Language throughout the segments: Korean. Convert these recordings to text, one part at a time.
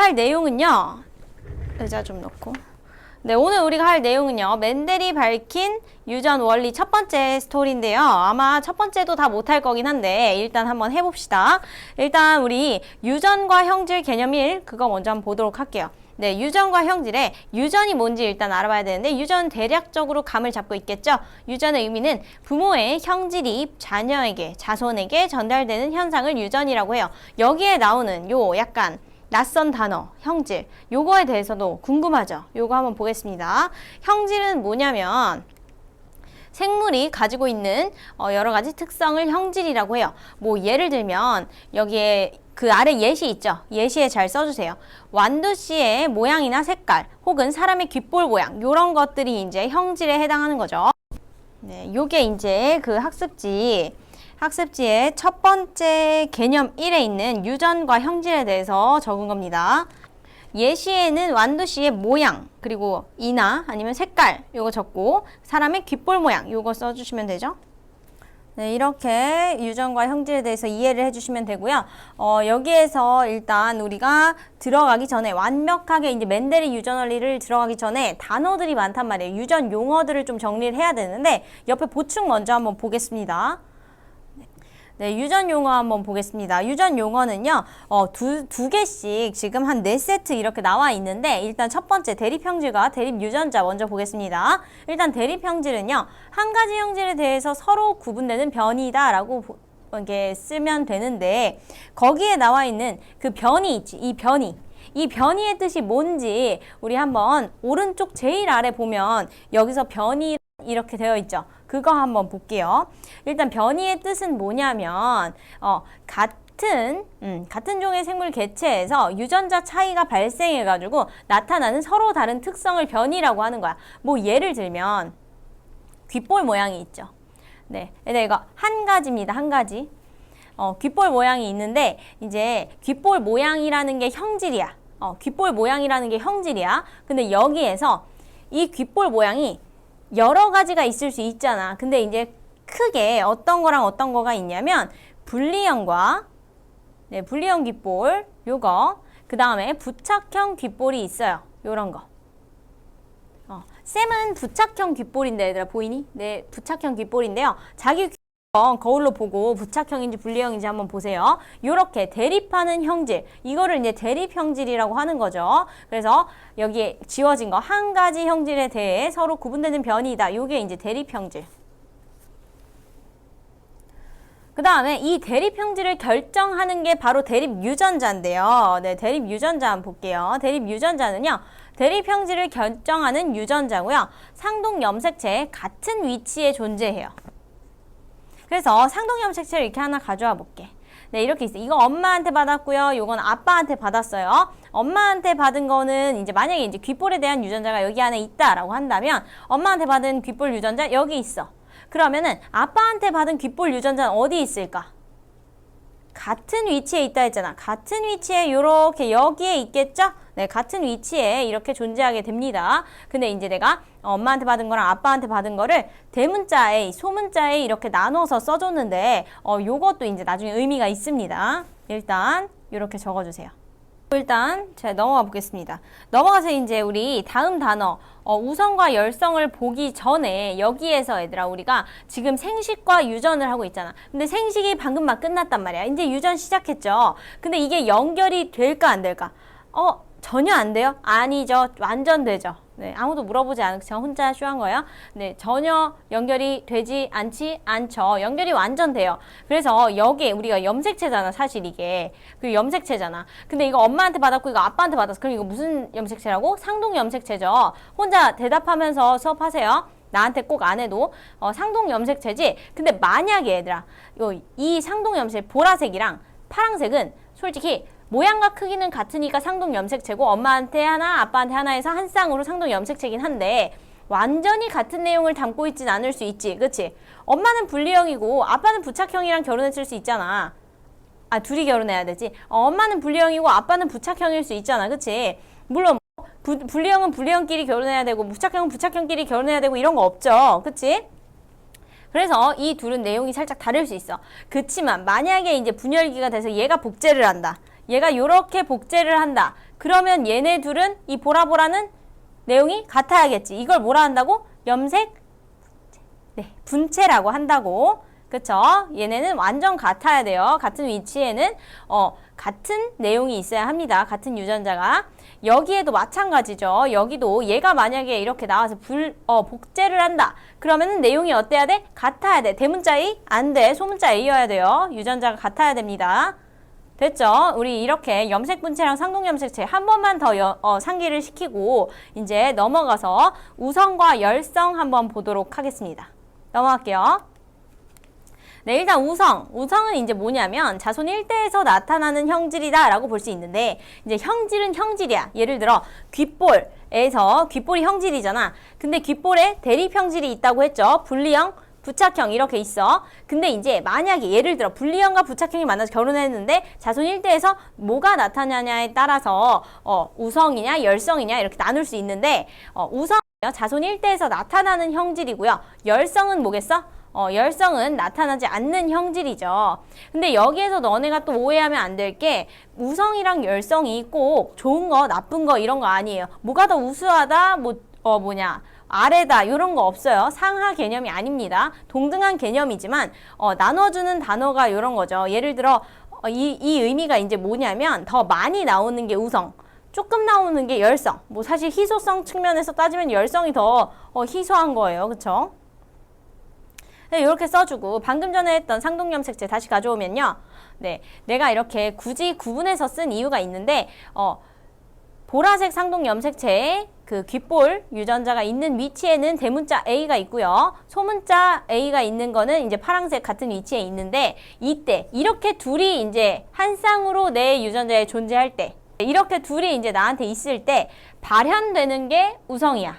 할 내용은요. 의자 좀 놓고. 네, 오늘 우리가 할 내용은요. 맨델이 밝힌 유전 원리 첫 번째 스토리인데요. 아마 첫 번째도 다 못할 거긴 한데 일단 한번 해봅시다. 일단 우리 유전과 형질 개념 1 그거 먼저 한번 보도록 할게요. 네, 유전과 형질에 유전이 뭔지 일단 알아봐야 되는데 유전 대략적으로 감을 잡고 있겠죠? 유전의 의미는 부모의 형질이 자녀에게, 자손에게 전달되는 현상을 유전이라고 해요. 여기에 나오는 요 약간 낯선 단어, 형질, 요거에 대해서도 궁금하죠? 요거 한번 보겠습니다. 형질은 뭐냐면 생물이 가지고 있는 여러 가지 특성을 형질이라고 해요. 뭐 예를 들면 여기에 그 아래 예시 있죠? 예시에 잘 써주세요. 완두씨의 모양이나 색깔 혹은 사람의 귓볼 모양 요런 것들이 이제 형질에 해당하는 거죠. 네, 요게 이제 그 학습지의 첫 번째 개념 1에 있는 유전과 형질에 대해서 적은 겁니다. 예시에는 완두씨의 모양, 그리고 이나 아니면 색깔 요거 적고 사람의 귓볼 모양 요거 써주시면 되죠. 네, 이렇게 유전과 형질에 대해서 이해를 해주시면 되고요. 여기에서 일단 우리가 들어가기 전에 완벽하게 이제 맨델의 유전 원리를 들어가기 전에 단어들이 많단 말이에요. 유전 용어들을 좀 정리를 해야 되는데 옆에 보충 먼저 한번 보겠습니다. 네, 유전 용어 한번 보겠습니다. 유전 용어는요, 두 개씩 지금 한 4세트 이렇게 나와 있는데, 일단 첫 번째 대립형질과 대립유전자 먼저 보겠습니다. 일단 대립형질은요, 한 가지 형질에 대해서 서로 구분되는 변이다 라고 이렇게 쓰면 되는데, 거기에 나와 있는 그 변이 있지, 이 변이의 뜻이 뭔지 우리 한번 오른쪽 제일 아래 보면 여기서 변이 이렇게 되어 있죠. 그거 한번 볼게요. 일단 변이의 뜻은 뭐냐면 같은 종의 생물 개체에서 유전자 차이가 발생해가지고 나타나는 서로 다른 특성을 변이라고 하는 거야. 뭐 예를 들면 귓볼 모양이 있죠. 네, 이거 한 가지입니다. 한 가지. 귓볼 모양이 있는데 이제 귓볼 모양이라는 게 형질이야. 귓볼 모양이라는 게 형질이야. 근데 여기에서 이 귓볼 모양이 여러 가지가 있을 수 있잖아. 근데 이제 크게 어떤 거랑 어떤 거가 있냐면 분리형과 분리형 귓볼 요거 그 다음에 부착형 귓볼이 있어요. 요런 거. 쌤은 부착형 귓볼인데 얘들아 보이니? 네, 부착형 귓볼인데요. 자기 거울로 보고 부착형인지 분리형인지 한번 보세요. 요렇게 대립하는 형질, 이거를 이제 대립형질이라고 하는 거죠. 그래서 여기에 지워진 거 한 가지 형질에 대해 서로 구분되는 변이다. 요게 이제 대립형질. 그 다음에 이 대립형질을 결정하는 게 바로 대립유전자인데요. 네, 대립유전자 한번 볼게요. 대립유전자는요. 대립형질을 결정하는 유전자고요. 상동염색체의 같은 위치에 존재해요. 그래서 상동염색체를 이렇게 하나 가져와 볼게. 네, 이렇게 있어. 이거 엄마한테 받았고요. 요건 아빠한테 받았어요. 엄마한테 받은 거는 이제 만약에 이제 귓볼에 대한 유전자가 여기 안에 있다라고 한다면 엄마한테 받은 귓볼 유전자 여기 있어. 그러면은 아빠한테 받은 귓볼 유전자는 어디 있을까? 같은 위치에 있다 했잖아. 같은 위치에 요렇게 여기에 있겠죠? 네, 같은 위치에 이렇게 존재하게 됩니다. 근데 이제 내가 엄마한테 받은 거랑 아빠한테 받은 거를 대문자에, 소문자에 이렇게 나눠서 써줬는데 요것도 이제 나중에 의미가 있습니다. 일단 이렇게 적어주세요. 일단 제가 넘어가 보겠습니다. 넘어가서 이제 우리 다음 단어 우성과 열성을 보기 전에 여기에서 얘들아 우리가 지금 생식과 유전을 하고 있잖아. 근데 생식이 방금 막 끝났단 말이야. 이제 유전 시작했죠. 근데 이게 연결이 될까 안 될까? 전혀 안 돼요? 아니죠. 완전 되죠. 네, 아무도 물어보지 않고 저 혼자 쇼한 거예요. 네, 전혀 연결이 되지 않죠. 연결이 완전 돼요. 그래서 여기에 우리가 염색체잖아, 사실 이게. 그 염색체잖아. 근데 이거 엄마한테 받았고 이거 아빠한테 받았어. 그럼 이거 무슨 염색체라고? 상동 염색체죠. 혼자 대답하면서 수업하세요. 나한테 꼭 안 해도 상동 염색체지. 근데 만약에 얘들아 이 상동 염색 보라색이랑 파랑색은 솔직히 모양과 크기는 같으니까 상동 염색체고 엄마한테 하나 아빠한테 하나 해서 한 쌍으로 상동 염색체긴 한데 완전히 같은 내용을 담고 있진 않을 수 있지. 그치? 엄마는 분리형이고 아빠는 부착형이랑 결혼했을 수 있잖아. 둘이 결혼해야 되지. 엄마는 분리형이고 아빠는 부착형일 수 있잖아. 그치? 물론 분리형은 분리형끼리 결혼해야 되고 부착형은 부착형끼리 결혼해야 되고 이런 거 없죠. 그치? 그래서 이 둘은 내용이 살짝 다를 수 있어. 그치만 만약에 이제 분열기가 돼서 얘가 복제를 한다. 얘가 요렇게 복제를 한다. 그러면 얘네 둘은 이 보라보라는 내용이 같아야겠지. 이걸 뭐라 한다고? 염색 네, 분체라고 한다고. 그쵸? 얘네는 완전 같아야 돼요. 같은 위치에는 같은 내용이 있어야 합니다. 같은 유전자가. 여기에도 마찬가지죠. 여기도 얘가 만약에 이렇게 나와서 복제를 한다. 그러면은 내용이 어때야 돼? 같아야 돼. 대문자 A? 안 돼. 소문자 A여야 돼요. 유전자가 같아야 됩니다. 됐죠? 우리 이렇게 염색분체랑 상동염색체 한 번만 더 상기를 시키고 이제 넘어가서 우성과 열성 한번 보도록 하겠습니다. 넘어갈게요. 네, 일단 우성은 이제 뭐냐면 자손 일대에서 나타나는 형질이다 라고 볼 수 있는데 이제 형질은 형질이야. 예를 들어 귓볼에서 귓볼이 형질이잖아. 근데 귓볼에 대립 형질이 있다고 했죠. 분리형, 부착형 이렇게 있어. 근데 이제 만약에 예를 들어 분리형과 부착형이 만나서 결혼했는데 자손 일대에서 뭐가 나타나냐에 따라서 우성이냐 열성이냐 이렇게 나눌 수 있는데 우성은 자손 일대에서 나타나는 형질이고요. 열성은 뭐겠어? 열성은 나타나지 않는 형질이죠. 근데 여기에서 너네가 또 오해하면 안 될 게 우성이랑 열성이 꼭 좋은 거 나쁜 거 이런 거 아니에요. 뭐가 더 우수하다 아래다 이런 거 없어요. 상하 개념이 아닙니다. 동등한 개념이지만 나눠주는 단어가 이런 거죠. 예를 들어 이 의미가 이제 뭐냐면 더 많이 나오는 게 우성, 조금 나오는 게 열성. 뭐 사실 희소성 측면에서 따지면 열성이 더 희소한 거예요. 그쵸? 네, 이렇게 써주고 방금 전에 했던 상동염색체 다시 가져오면요. 네, 내가 이렇게 굳이 구분해서 쓴 이유가 있는데 보라색 상동염색체에 그 귓볼 유전자가 있는 위치에는 대문자 A가 있고요. 소문자 A가 있는 거는 이제 파란색 같은 위치에 있는데 이때 이렇게 둘이 이제 한 쌍으로 내 유전자에 존재할 때 이렇게 둘이 이제 나한테 있을 때 발현되는 게 우성이야.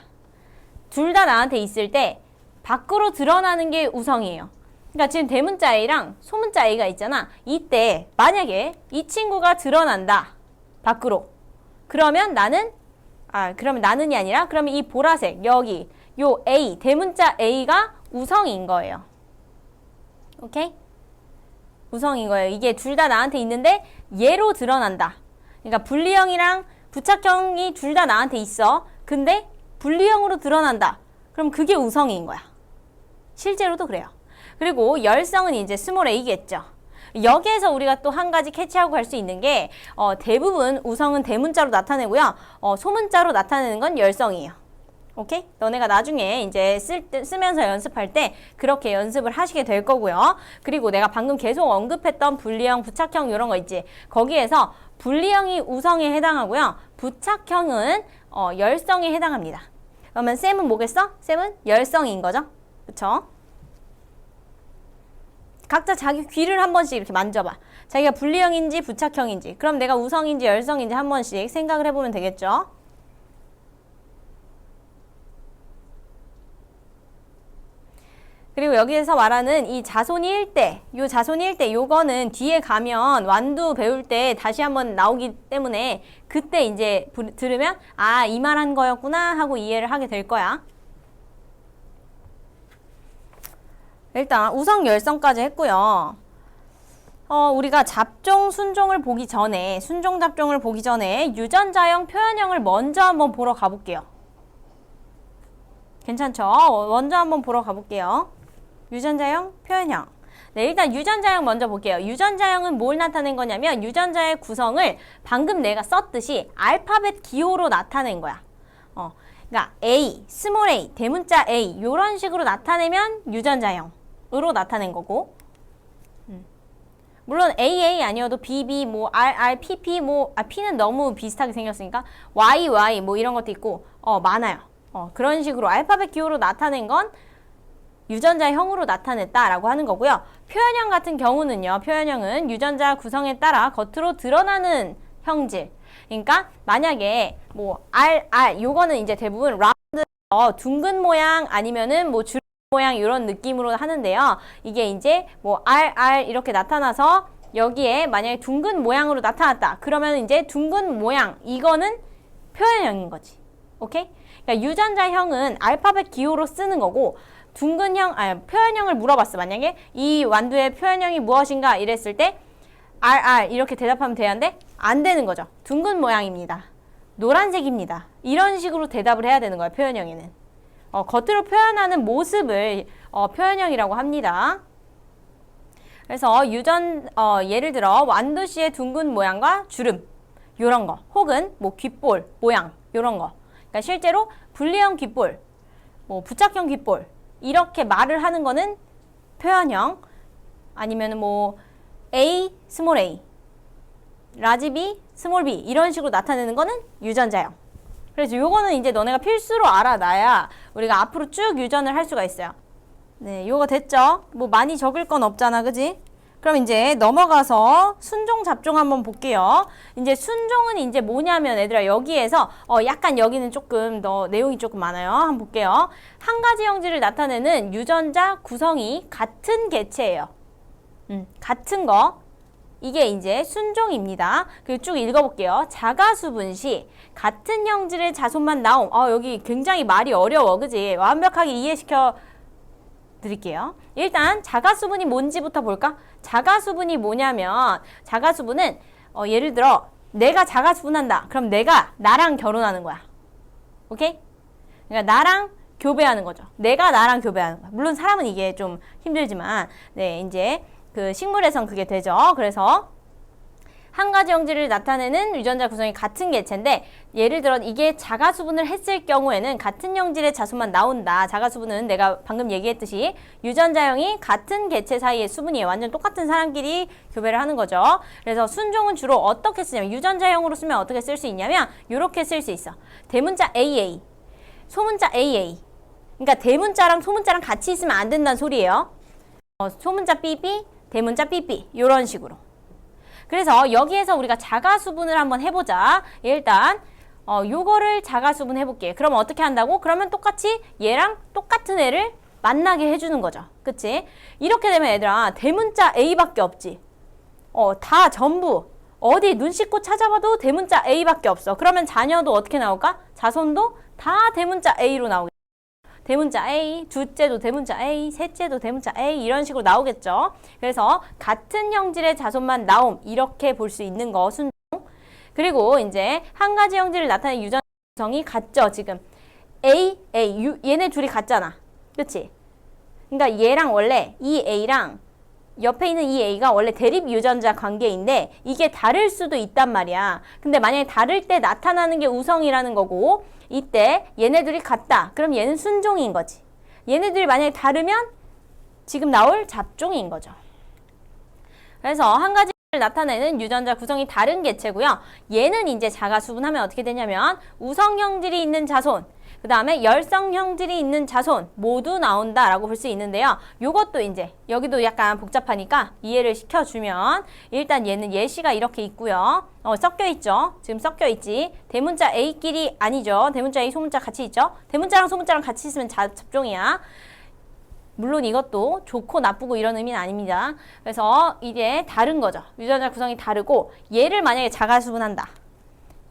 둘 다 나한테 있을 때 밖으로 드러나는 게 우성이에요. 그러니까 지금 대문자 A랑 소문자 A가 있잖아. 이때 만약에 이 친구가 드러난다. 밖으로. 그러면 나는이 아니라 그러면 이 보라색 여기 요 A 대문자 A가 우성인 거예요. 오케이? 우성인 거예요. 이게 둘 다 나한테 있는데 얘로 드러난다. 그러니까 분리형이랑 부착형이 둘 다 나한테 있어. 근데 분리형으로 드러난다. 그럼 그게 우성인 거야. 실제로도 그래요. 그리고 열성은 이제 스몰 a겠죠. 여기에서 우리가 또 한 가지 캐치하고 갈 수 있는 게 대부분 우성은 대문자로 나타내고요. 소문자로 나타내는 건 열성이에요. 오케이? 너네가 나중에 이제 쓰면서 연습할 때 그렇게 연습을 하시게 될 거고요. 그리고 내가 방금 계속 언급했던 분리형, 부착형 이런 거 있지. 거기에서 분리형이 우성에 해당하고요. 부착형은 열성에 해당합니다. 그러면 쌤은 뭐겠어? 쌤은 열성인 거죠. 그쵸? 각자 자기 귀를 한 번씩 이렇게 만져봐. 자기가 분리형인지 부착형인지 그럼 내가 우성인지 열성인지 한 번씩 생각을 해보면 되겠죠? 그리고 여기에서 말하는 이 자손이 일대, 요 자손이 일대 요거는 뒤에 가면 완두 배울 때 다시 한번 나오기 때문에 그때 이제 들으면 이 말한 거였구나 하고 이해를 하게 될 거야. 일단 우성 열성까지 했고요. 우리가 잡종, 순종을 보기 전에 순종 잡종을 보기 전에 유전자형, 표현형을 먼저 한번 보러 가볼게요. 괜찮죠? 먼저 한번 보러 가볼게요. 유전자형, 표현형. 네, 일단 유전자형 먼저 볼게요. 유전자형은 뭘 나타낸 거냐면 유전자의 구성을 방금 내가 썼듯이 알파벳 기호로 나타낸 거야. 그러니까 A, 스몰 a, 대문자 A 이런 식으로 나타내면 유전자형으로 나타낸 거고 물론 AA 아니어도 BB, 뭐 RR, PP, P는 너무 비슷하게 생겼으니까 YY 뭐 이런 것도 있고 많아요. 그런 식으로 알파벳 기호로 나타낸 건 유전자형으로 나타냈다라고 하는 거고요. 표현형 같은 경우는요. 표현형은 유전자 구성에 따라 겉으로 드러나는 형질. 그러니까 만약에 뭐 RR 요거는 이제 대부분 라운드 둥근 모양 아니면은 뭐 줄 모양 이런 느낌으로 하는데요. 이게 이제 뭐 RR 이렇게 나타나서 여기에 만약에 둥근 모양으로 나타났다. 그러면 이제 둥근 모양 이거는 표현형인 거지. 오케이? 그러니까 유전자형은 알파벳 기호로 쓰는 거고 표현형을 물어봤어. 만약에 이 완두의 표현형이 무엇인가 이랬을 때 RR 이렇게 대답하면 되는데 안 되는 거죠. 둥근 모양입니다. 노란색입니다. 이런 식으로 대답을 해야 되는 거예요. 표현형에는. 겉으로 표현하는 모습을 표현형이라고 합니다. 그래서 예를 들어 완도씨의 둥근 모양과 주름 요런 거 혹은 뭐 귓볼 모양 요런 거. 그러니까 실제로 분리형 귓볼, 뭐 부착형 귓볼 이렇게 말을 하는 거는 표현형 아니면 뭐 A, 스몰 a, 라지 B, 스몰 b 이런 식으로 나타내는 거는 유전자형. 그래서 요거는 이제 너네가 필수로 알아놔야 우리가 앞으로 쭉 유전을 할 수가 있어요. 네, 요거 됐죠? 뭐 많이 적을 건 없잖아, 그지? 그럼 이제 넘어가서 순종, 잡종 한번 볼게요. 이제 순종은 이제 뭐냐면 얘들아 여기에서 약간 여기는 조금 더 내용이 조금 많아요. 한번 볼게요. 한 가지 형질을 나타내는 유전자 구성이 같은 개체예요. 같은 거. 이게 이제 순종입니다. 그리고 쭉 읽어볼게요. 자가수분 시 같은 형질의 자손만 나옴. 여기 굉장히 말이 어려워, 그지? 완벽하게 이해시켜 드릴게요. 일단 자가수분이 뭔지부터 볼까? 자가수분이 뭐냐면 자가수분은 예를 들어 내가 자가수분한다. 그럼 내가 나랑 결혼하는 거야. 오케이? 그러니까 나랑 교배하는 거죠. 내가 나랑 교배하는 거야. 물론 사람은 이게 좀 힘들지만 네, 이제 그 식물에선 그게 되죠. 그래서 한 가지 형질을 나타내는 유전자 구성이 같은 개체인데 예를 들어 이게 자가수분을 했을 경우에는 같은 형질의 자손만 나온다. 자가수분은 내가 방금 얘기했듯이 유전자형이 같은 개체 사이의 수분이에요. 완전 똑같은 사람끼리 교배를 하는 거죠. 그래서 순종은 주로 어떻게 쓰냐면 유전자형으로 쓰면 어떻게 쓸 수 있냐면 이렇게 쓸 수 있어. 대문자 AA, 소문자 AA. 그러니까 대문자랑 소문자랑 같이 있으면 안 된다는 소리예요. 소문자 BB, 대문자 BB 이런 식으로. 그래서 여기에서 우리가 자가수분을 한번 해보자. 일단 요거를 자가수분 해볼게. 그럼 어떻게 한다고? 그러면 똑같이 얘랑 똑같은 애를 만나게 해주는 거죠. 그치? 이렇게 되면 얘들아 대문자 A밖에 없지. 다 전부 어디 눈 씻고 찾아봐도 대문자 A밖에 없어. 그러면 자녀도 어떻게 나올까? 자손도 다 대문자 A로 나오겠죠. 대문자 A, 둘째도 대문자 A, 셋째도 대문자 A 이런 식으로 나오겠죠. 그래서 같은 형질의 자손만 나옴 이렇게 볼 수 있는 거 순종. 그리고 이제 한 가지 형질을 나타내는 유전 구성이 같죠. 지금 A, 얘네 둘이 같잖아. 그치? 그러니까 얘랑 원래 이 A랑 옆에 있는 이 A가 원래 대립 유전자 관계인데 이게 다를 수도 있단 말이야. 근데 만약에 다를 때 나타나는 게 우성이라는 거고 이때 얘네들이 같다. 그럼 얘는 순종인 거지. 얘네들이 만약에 다르면 지금 나올 잡종인 거죠. 그래서 한 가지를 나타내는 유전자 구성이 다른 개체고요. 얘는 이제 자가수분하면 어떻게 되냐면 우성 형질이 있는 자손, 그 다음에 열성 형질이 있는 자손 모두 나온다라고 볼 수 있는데요. 요것도 이제 여기도 약간 복잡하니까 이해를 시켜주면 일단 얘는 예시가 이렇게 있고요. 섞여 있죠. 지금 섞여 있지. 대문자 A끼리 아니죠. 대문자 A, 소문자 같이 있죠. 대문자랑 소문자랑 같이 있으면 잡종이야. 물론 이것도 좋고 나쁘고 이런 의미는 아닙니다. 그래서 이게 다른 거죠. 유전자 구성이 다르고 얘를 만약에 자가수분한다.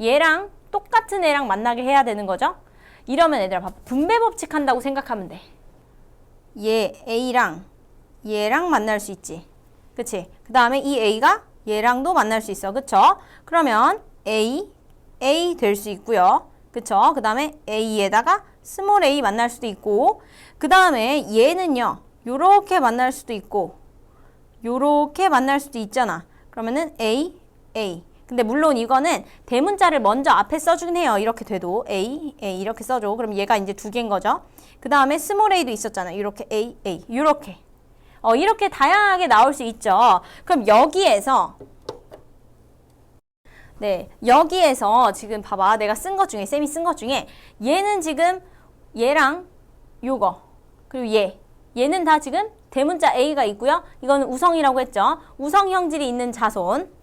얘랑 똑같은 애랑 만나게 해야 되는 거죠. 이러면 얘들아 분배 법칙 한다고 생각하면 돼. 얘 A랑 얘랑 만날 수 있지. 그치? 그 다음에 이 A가 얘랑도 만날 수 있어. 그쵸? 그러면 A 될 수 있고요. 그쵸? 그 다음에 A에다가 스몰 a 만날 수도 있고 그 다음에 얘는요. 요렇게 만날 수도 있고 요렇게 만날 수도 있잖아. 그러면은 A. 근데 물론 이거는 대문자를 먼저 앞에 써주긴 해요. 이렇게 돼도 A 이렇게 써줘. 그럼 얘가 이제 두 개인 거죠. 그 다음에 스몰 a도 있었잖아. 이렇게 A 이렇게 이렇게 다양하게 나올 수 있죠. 그럼 여기에서 지금 봐봐. 내가 쓴 것 중에 쌤이 쓴 것 중에 얘는 지금 얘랑 요거 그리고 얘는 다 지금 대문자 A가 있고요. 이거는 우성이라고 했죠. 우성 형질이 있는 자손.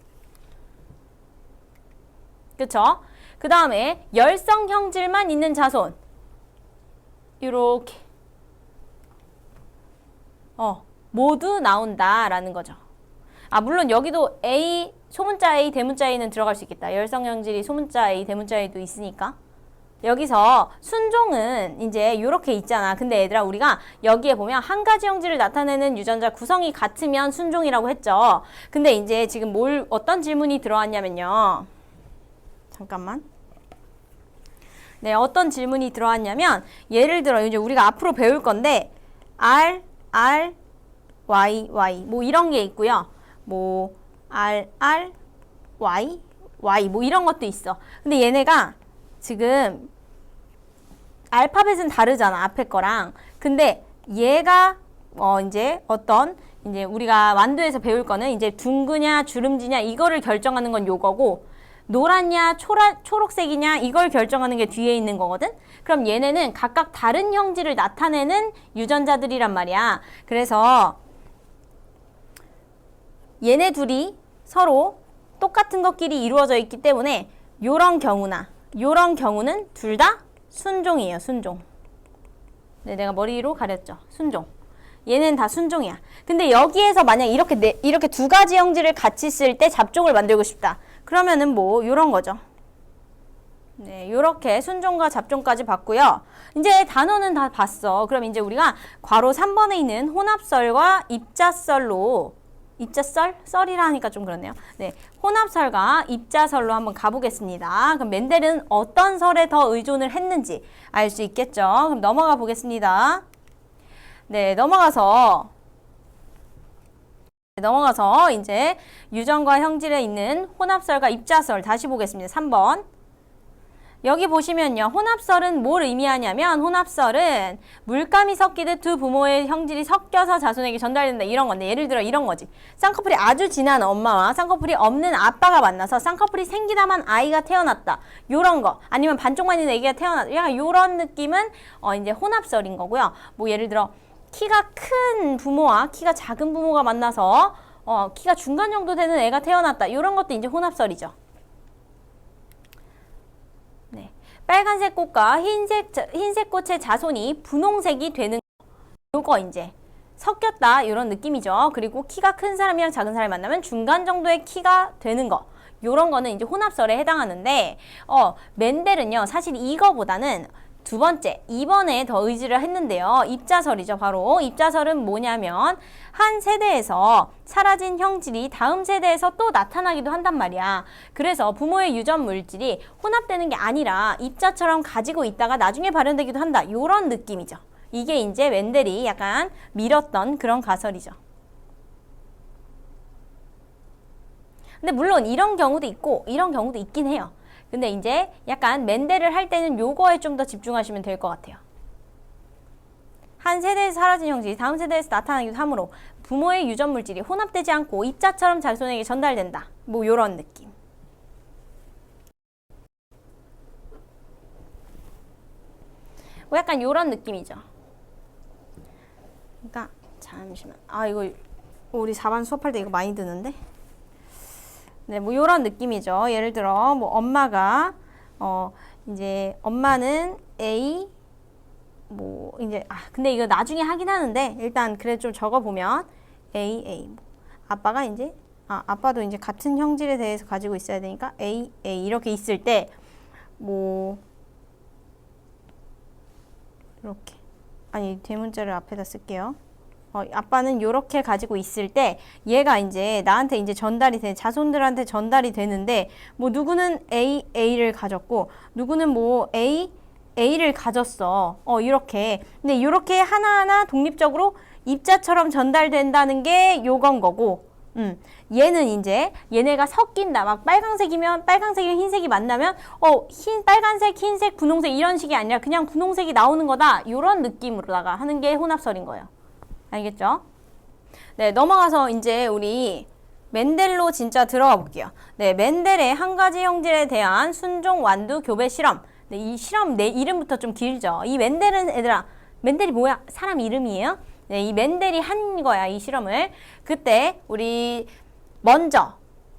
그쵸? 그 다음에 열성 형질만 있는 자손. 요렇게. 모두 나온다라는 거죠. 물론 여기도 A, 소문자 A, 대문자 A는 들어갈 수 있겠다. 열성 형질이 소문자 A, 대문자 A도 있으니까. 여기서 순종은 이제 요렇게 있잖아. 근데 얘들아 우리가 여기에 보면 한 가지 형질을 나타내는 유전자 구성이 같으면 순종이라고 했죠. 근데 이제 지금 어떤 질문이 들어왔냐면요. 잠깐만. 네, 어떤 질문이 들어왔냐면 예를 들어 이제 우리가 앞으로 배울 건데 R, Y, Y 뭐 이런 게 있고요. 뭐 R, Y, Y 뭐 이런 것도 있어. 근데 얘네가 지금 알파벳은 다르잖아. 앞에 거랑. 근데 얘가 이제 이제 우리가 완두에서 배울 거는 이제 둥그냐 주름지냐 이거를 결정하는 건 요거고 노랗냐 초록색이냐 이걸 결정하는 게 뒤에 있는 거거든. 그럼 얘네는 각각 다른 형질을 나타내는 유전자들이란 말이야. 그래서 얘네 둘이 서로 똑같은 것끼리 이루어져 있기 때문에 요런 경우는 둘 다 순종이에요. 순종. 네, 내가 머리로 가렸죠. 순종. 얘는 다 순종이야. 근데 여기에서 만약 이렇게 두 가지 형질을 같이 쓸 때 잡종을 만들고 싶다. 그러면은 뭐 요런 거죠. 네, 요렇게 순종과 잡종까지 봤고요. 이제 단어는 다 봤어. 그럼 이제 우리가 괄호 3번에 있는 혼합설과 입자설로 썰이라 하니까 좀 그렇네요. 네, 혼합설과 입자설로 한번 가보겠습니다. 그럼 멘델은 어떤 설에 더 의존을 했는지 알 수 있겠죠. 그럼 넘어가 보겠습니다. 네, 넘어가서 이제 유전과 형질에 있는 혼합설과 입자설 다시 보겠습니다. 3번. 여기 보시면요. 혼합설은 뭘 의미하냐면 혼합설은 물감이 섞이듯 두 부모의 형질이 섞여서 자손에게 전달된다. 이런 건데 예를 들어 이런 거지. 쌍꺼풀이 아주 진한 엄마와 쌍꺼풀이 없는 아빠가 만나서 쌍꺼풀이 생기다만 아이가 태어났다. 요런 거. 아니면 반쪽만 있는 애기가 태어났다. 약간 요런 느낌은 이제 혼합설인 거고요. 뭐 예를 들어 키가 큰 부모와 키가 작은 부모가 만나서 키가 중간 정도 되는 애가 태어났다. 이런 것도 이제 혼합설이죠. 네, 빨간색 꽃과 흰색 꽃의 자손이 분홍색이 되는 요거 이제 섞였다 이런 느낌이죠. 그리고 키가 큰 사람이랑 작은 사람이 만나면 중간 정도의 키가 되는 거. 요런 거는 이제 혼합설에 해당하는데 멘델은요. 사실 이거보다는 두 번째, 2번에 더 의지를 했는데요. 입자설이죠. 바로 입자설은 뭐냐면 한 세대에서 사라진 형질이 다음 세대에서 또 나타나기도 한단 말이야. 그래서 부모의 유전 물질이 혼합되는 게 아니라 입자처럼 가지고 있다가 나중에 발현되기도 한다. 요런 느낌이죠. 이게 이제 멘델이 약간 밀었던 그런 가설이죠. 근데 물론 이런 경우도 있고 이런 경우도 있긴 해요. 근데 이제 약간 멘델을 할 때는 요거에 좀 더 집중하시면 될 것 같아요. 한 세대에서 사라진 형질이 다음 세대에서 나타나기도 하므로 부모의 유전 물질이 혼합되지 않고 입자처럼 자손에게 전달된다. 뭐 요런 느낌. 뭐 약간 요런 느낌이죠. 그러니까 잠시만. 이거 우리 4반 수업할 때 이거 많이 드는데. 네, 뭐 요런 느낌이죠. 예를 들어 뭐 엄마가 이제 엄마는 A 뭐 이제 근데 이거 나중에 하긴 하는데 일단 그래 좀 적어 보면 A 뭐 아빠가 이제 아빠도 이제 같은 형질에 대해서 가지고 있어야 되니까 A 이렇게 있을 때 뭐 이렇게 대문자를 앞에다 쓸게요. 아빠는 요렇게 가지고 있을 때 얘가 이제 나한테 이제 자손들한테 전달이 되는데 뭐 누구는 A를 가졌고 누구는 뭐 A를 가졌어. 이렇게. 근데 이렇게 하나하나 독립적으로 입자처럼 전달된다는 게 요건 거고 얘는 이제 얘네가 섞인다. 막 빨강색이면 흰색이 만나면 빨간색, 흰색, 분홍색 이런 식이 아니라 그냥 분홍색이 나오는 거다. 요런 느낌으로다가 하는 게 혼합설인 거예요. 알겠죠? 네, 넘어가서 이제 우리 멘델로 진짜 들어가 볼게요. 네, 멘델의 한 가지 형질에 대한 순종 완두 교배 실험. 네, 이 실험 내 이름부터 좀 길죠. 이 멘델은 얘들아, 멘델이 뭐야? 사람 이름이에요? 네, 이 멘델이 한 거야, 이 실험을. 그때 우리 먼저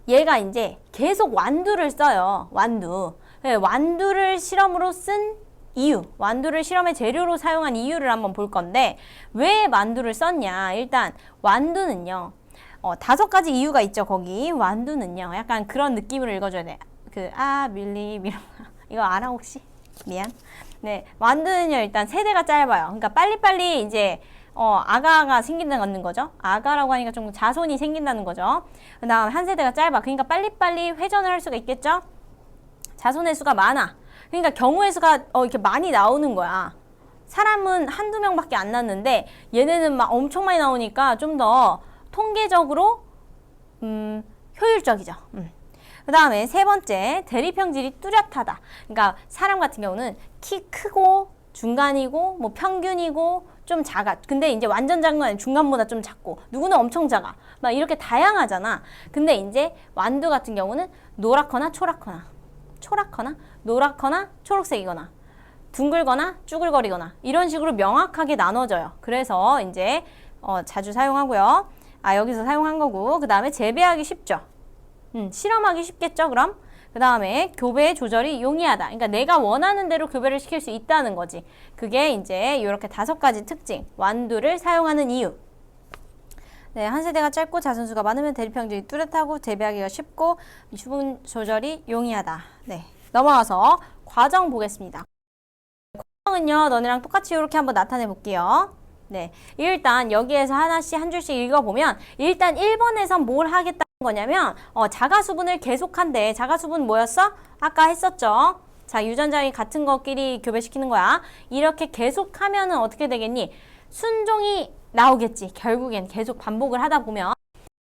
얘가 이제 계속 완두를 써요. 완두. 네, 완두를 실험으로 쓴 이유, 완두를 실험의 재료로 사용한 이유를 한번 볼 건데 왜 완두를 썼냐. 일단 완두는요 5가지 이유가 있죠. 거기 완두는요 약간 그런 느낌으로 읽어줘야 돼. 밀리 이런 이거 알아 혹시? 미안. 네, 완두는요 일단 세대가 짧아요. 그러니까 빨리빨리 이제 아가가 생긴다는 거죠. 아가라고 하니까 좀 자손이 생긴다는 거죠. 그 다음 한 세대가 짧아. 그러니까 빨리빨리 회전을 할 수가 있겠죠. 자손의 수가 많아. 그러니까 경우의 수가 이렇게 많이 나오는 거야. 사람은 한두 명밖에 안 낳는데 얘네는 막 엄청 많이 나오니까 좀 더 통계적으로 효율적이죠. 그 다음에 세 번째, 대립형질이 뚜렷하다. 그러니까 사람 같은 경우는 키 크고 중간이고 뭐 평균이고 좀 작아. 근데 이제 완전 작은 건 중간보다 좀 작고 누구는 엄청 작아. 막 이렇게 다양하잖아. 근데 이제 완두 같은 경우는 노랗거나 초랗거나 노랗거나 초록색이거나 둥글거나 쭈글거리거나 이런 식으로 명확하게 나눠져요. 그래서 이제 자주 사용하고요. 여기서 사용한 거고 그 다음에 재배하기 쉽죠. 실험하기 쉽겠죠, 그럼? 그 다음에 교배 조절이 용이하다. 그러니까 내가 원하는 대로 교배를 시킬 수 있다는 거지. 그게 이제 이렇게 5가지 특징. 완두를 사용하는 이유. 네, 한 세대가 짧고 자손수가 많으면 대립형질이 뚜렷하고 재배하기가 쉽고 수분 조절이 용이하다. 네, 넘어가서 과정 보겠습니다. 과정은요, 너네랑 똑같이 이렇게 한번 나타내 볼게요. 네, 일단 여기에서 하나씩 한 줄씩 읽어보면 일단 1번에선 뭘 하겠다는 거냐면 자가수분을 계속한대. 자가수분 뭐였어? 아까 했었죠. 자, 유전자의 같은 것끼리 교배시키는 거야. 이렇게 계속하면은 어떻게 되겠니? 순종이 나오겠지. 결국엔 계속 반복을 하다 보면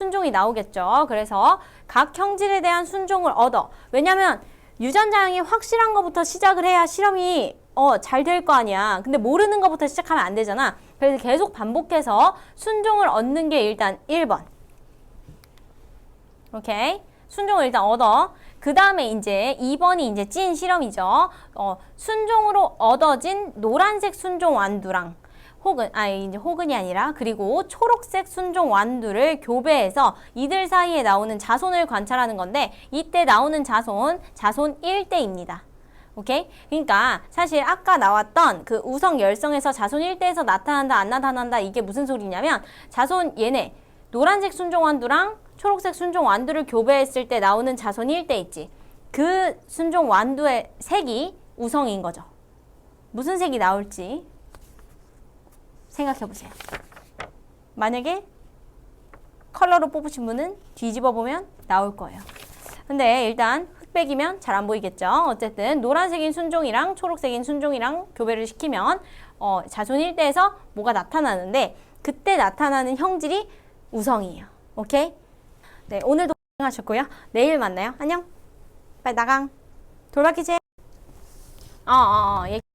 순종이 나오겠죠. 그래서 각 형질에 대한 순종을 얻어. 왜냐면 유전자형이 확실한 것부터 시작을 해야 실험이 잘 될 거 아니야. 근데 모르는 것부터 시작하면 안 되잖아. 그래서 계속 반복해서 순종을 얻는 게 일단 1번. 오케이? 순종을 일단 얻어. 그 다음에 이제 2번이 이제 찐 실험이죠. 순종으로 얻어진 노란색 순종 완두랑 혹은이 아니라 그리고 초록색 순종 완두를 교배해서 이들 사이에 나오는 자손을 관찰하는 건데 이때 나오는 자손 1대입니다. 오케이? 그러니까 사실 아까 나왔던 그 우성 열성에서 자손 1대에서 나타난다 안 나타난다 이게 무슨 소리냐면 자손 얘네 노란색 순종 완두랑 초록색 순종 완두를 교배했을 때 나오는 자손 1대 있지. 그 순종 완두의 색이 우성인 거죠. 무슨 색이 나올지 생각해보세요. 만약에 컬러로 뽑으신 분은 뒤집어 보면 나올 거예요. 근데 일단 흑백이면 잘 안 보이겠죠. 어쨌든 노란색인 순종이랑 초록색인 순종이랑 교배를 시키면 자손 1대에서 뭐가 나타나는데 그때 나타나는 형질이 우성이에요. 오케이? 네, 오늘도 고생하셨고요. 내일 만나요. 안녕. 빨리 나강. 돌바퀴 제. 얘기